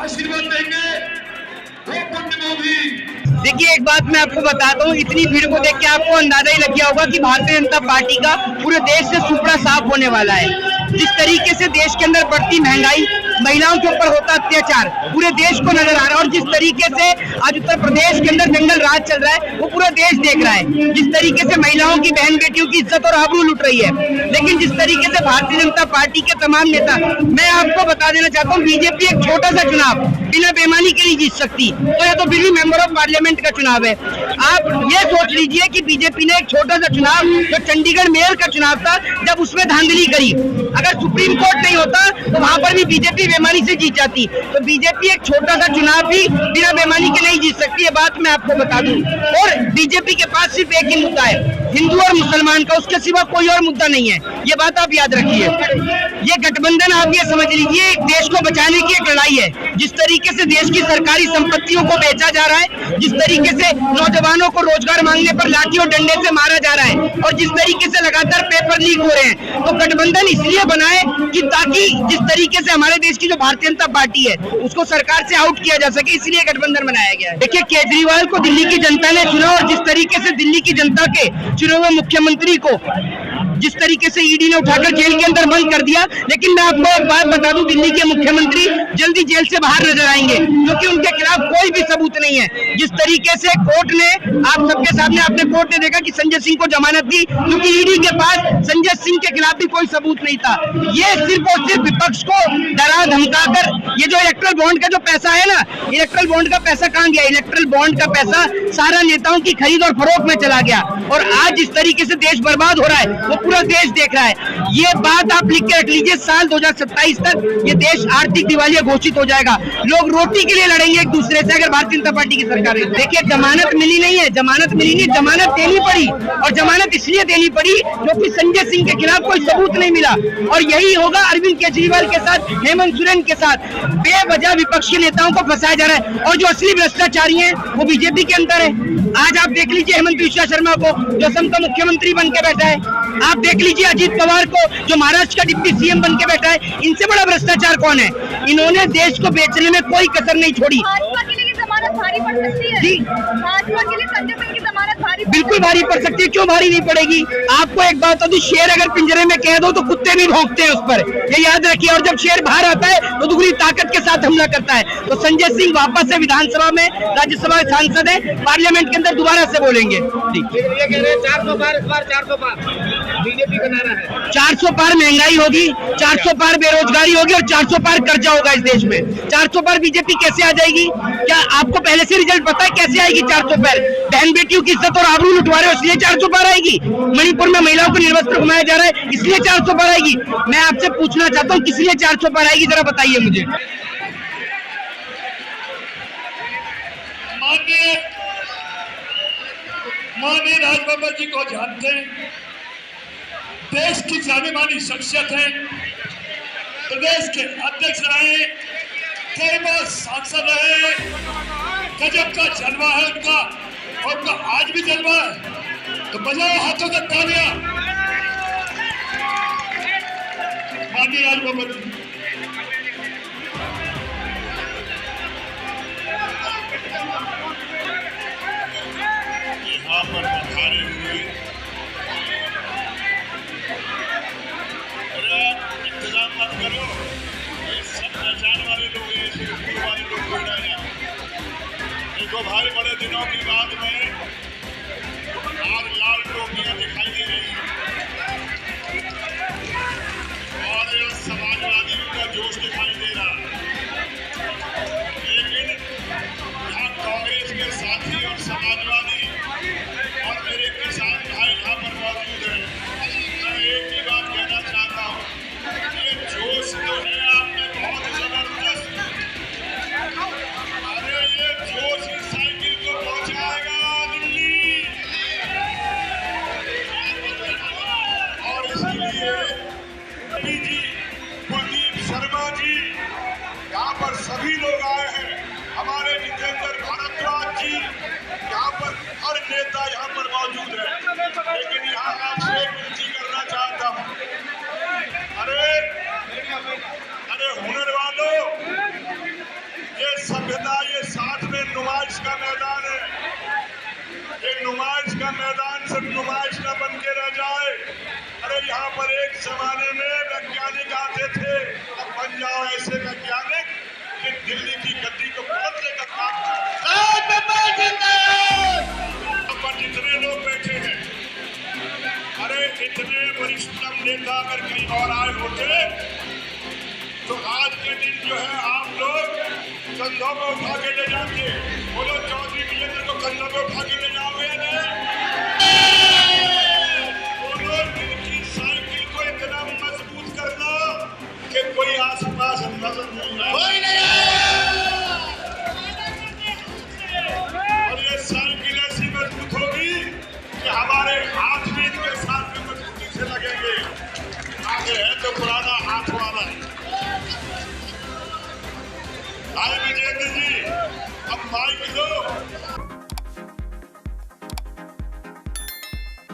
आशीर्वाद देंगे वो पुण्यमोगी। देखिए, एक बात मैं आपको बताता हूँ, इतनी भीड़ को देख के आपको अंदाजा ही लग गया होगा कि भारतीय जनता पार्टी का पूरे देश से सुपड़ा साफ होने वाला है। जिस तरीके से देश के अंदर बढ़ती महंगाई, महिलाओं के ऊपर होता अत्याचार पूरे देश को नजर आ रहा है, और जिस तरीके से आज उत्तर प्रदेश के अंदर जंगल राज चल रहा है वो पूरा देश देख रहा है। जिस तरीके से महिलाओं की, बहन बेटियों की इज्जत और आबरू लुट रही है, लेकिन जिस तरीके से भारतीय जनता पार्टी के तमाम नेता, मैं आपको बता देना चाहता हूँ, बीजेपी एक छोटा सा चुनाव बिना बेईमानी के नहीं जीत सकती, तो यह तो फिर भी मेंबर ऑफ पार्लियामेंट का चुनाव है। आप ये सोच लीजिए कि बीजेपी ने एक छोटा सा चुनाव, जो चंडीगढ़ मेयर का चुनाव था, जब उसमें धांधली करी, अगर सुप्रीम कोर्ट नहीं होता तो वहां पर भी बीजेपी बेईमानी से जीत जाती। तो बीजेपी एक छोटा सा चुनाव भी बिना बेईमानी के नहीं जीत सकती, ये बात मैं आपको बता दूं। और बीजेपी के पास सिर्फ एक ही मुद्दा है, हिंदू और मुसलमान का, उसके सिवा कोई और मुद्दा नहीं है, ये बात आप याद रखिए। ये गठबंधन, आप ये समझ लीजिए, देश को बचाने की एक लड़ाई है। जिस तरीके से देश की सरकारी संपत्तियों को बेचा जा रहा है, जिस तरीके से नौजवानों को रोजगार मांगने पर लाठी और डंडे से मारा जा रहा है, और जिस तरीके से लगातार पेपर लीक हो रहे हैं, तो गठबंधन इसलिए बनाए कि ताकि जिस तरीके से हमारे देश की जो भारतीय जनता पार्टी है उसको सरकार से आउट किया जा सके, इसलिए गठबंधन बनाया गया है। देखिए, केजरीवाल को दिल्ली की जनता ने चुना, और जिस तरीके से दिल्ली की जनता के चुने हुए मुख्यमंत्री को जिस तरीके से ईडी ने उठाकर जेल के अंदर बंद कर दिया, लेकिन मैं आपको एक बात बता दूं, दिल्ली के मुख्यमंत्री जल्दी जेल से बाहर नजर आएंगे, क्योंकि उनके खिलाफ कोई भी सबूत नहीं है। जिस तरीके से कोर्ट ने, आप सबके सामने आपने कोर्ट ने देखा कि संजय सिंह को जमानत दी, क्योंकि ईडी के पास संजय सिंह के खिलाफ भी कोई सबूत नहीं था। ये सिर्फ और सिर्फ विपक्ष को डरा धमकाकर, ये जो इलेक्ट्रल बॉन्ड का जो पैसा है ना, इलेक्ट्रल बॉन्ड का पैसा कहां गया? इलेक्ट्रल बॉन्ड का पैसा सारा नेताओं की खरीद और फरोख्त में चला गया, और आज जिस तरीके से देश बर्बाद हो रहा है वो पूरा देश देख रहा है। ये बात आप लिख के रख लीजिए, साल 2027 तक ये देश आर्थिक दिवालिया घोषित हो जाएगा। लोग रोटी के लिए लड़ेंगे एक दूसरे से अगर भारतीय जनता पार्टी की सरकार है। देखिए, जमानत मिली नहीं है, जमानत मिली नहीं, जमानत देनी पड़ी, और जमानत इसलिए देनी पड़ी क्योंकि संजय सिंह के खिलाफ कोई सबूत नहीं मिला। और यही होगा अरविंद केजरीवाल के साथ, हेमंत सोरेन के साथ, बेवजह विपक्षी नेताओं को फंसाया जा रहा है, और जो असली भ्रष्टाचारी है वो बीजेपी के अंदर है। आज आप देख लीजिए हेमंत बिस्वा शर्मा को, जो असम का मुख्यमंत्री बन के बैठा है, आप देख लीजिए अजीत पवार को, जो महाराष्ट्र का डिप्टी सीएम बन के बैठा है। इनसे बड़ा भ्रष्टाचार कौन है? इन्होंने देश को बेचने में कोई कसर नहीं छोड़ी। भाजपा के लिए जमानत भारी पड़ सकती है जी, भाजपा के लिए संजय सिंह की जमानत भारी, बिल्कुल भारी पड़ सकती है। क्यों भारी नहीं पड़ेगी? आपको एक बात होती, शेर अगर पिंजरे में कह दो तो कुत्ते भी भौंकते हैं उस पर, ये याद रखिए। और जब शेर बाहर आता है तो दुगनी ताकत के साथ हमला करता है। तो संजय सिंह वापस से विधानसभा में, राज्यसभा सांसद है, पार्लियामेंट के अंदर दोबारा से बोलेंगे। ये कह रहे हैं 400 पार, इस बार 400 पार बीजेपी का नारा है। 400 पार महंगाई होगी, 400 पार बेरोजगारी होगी, और 400 पार कर्जा होगा इस देश में। 400 पार बीजेपी कैसे आ जाएगी? क्या आपको पहले से रिजल्ट पता है कैसे आएगी 400 पार? बहन बेटियों की इज्जत और आबरू लुटवा रहे हो इसलिए 400 पार आएगी। मणिपुर में महिलाओं को निर्वस्त्र घुमाया जा रहा है इसलिए 400 पार आएगी। मैं आपसे पूछना चाहता हूँ, किस लिए 400 पार आएगी, जरा बताइए मुझे। माननीय राजबब्बर जी को जानते हैं, देश की जानी मानी शख्सियत है, प्रदेश के अध्यक्ष रहे, कई बार सांसद रहे, गजब का जलवा है उनका, और उनका आज भी जलवा है, तो बजाओ हाथों तक तालियां माननीय राजबब्बर जी। यहाँ पर पधारे हुए इंतजाम मत करो, ये सब पहचान वाले लोग हैं, स्कूल वाले लोग बैठा जाए। देखो भाई, बड़े दिनों की बाद में आज लाल टोपियां दिखाई दे रही हैं, और यह समाजवादियों का जोश दिखाई दे रहा है। लेकिन यहाँ कांग्रेस के साथी और समाजवादी और मेरे किसान भाई यहाँ पर मौजूद हैं। मैं एक ही बात कहना चाहता हूँ, ये जोश तो है आप में बहुत जबरदस्त, अरे ये जोश इस साइकिल को पहुँचाएगा दिल्ली, और इसलिए जी कुलदीप शर्मा जी यहाँ पर सभी लोग आए हैं, हमारे जितेंद्र भारद्वाज जी, यहाँ पर हर नेता यहाँ पर मौजूद है। लेकिन यहाँ आपसे एक विनती करना चाहता हूँ, अरे हुनर वालों, ये जमाने में वैज्ञानिक आते थे, अब बन जाओ ऐसे वैज्ञानिक कि दिल्ली की गद्दी को पलटने का काम पर जितने लोग बैठे हैं, अरे इतने वरिष्ठतम नेता अगर कहीं और आए होते तो आज के दिन जो है आप लोग कंधों में उठा के ले जाते। बोलो चौधरी वीरेंद्र को कंधों में उठा के ले जाओगे या नहीं? बोलो इनकी साइकिल को इतना मजबूत करना कि कोई आसपास नजर नहीं आए। और ये साइकिल ऐसी मजबूत होगी कि हमारे हाथ भी इनके साथ में मजबूती से लगेंगे। आगे है तो पुराना हाथ वाला। आए विजेंद्र जी, अब माइक दो।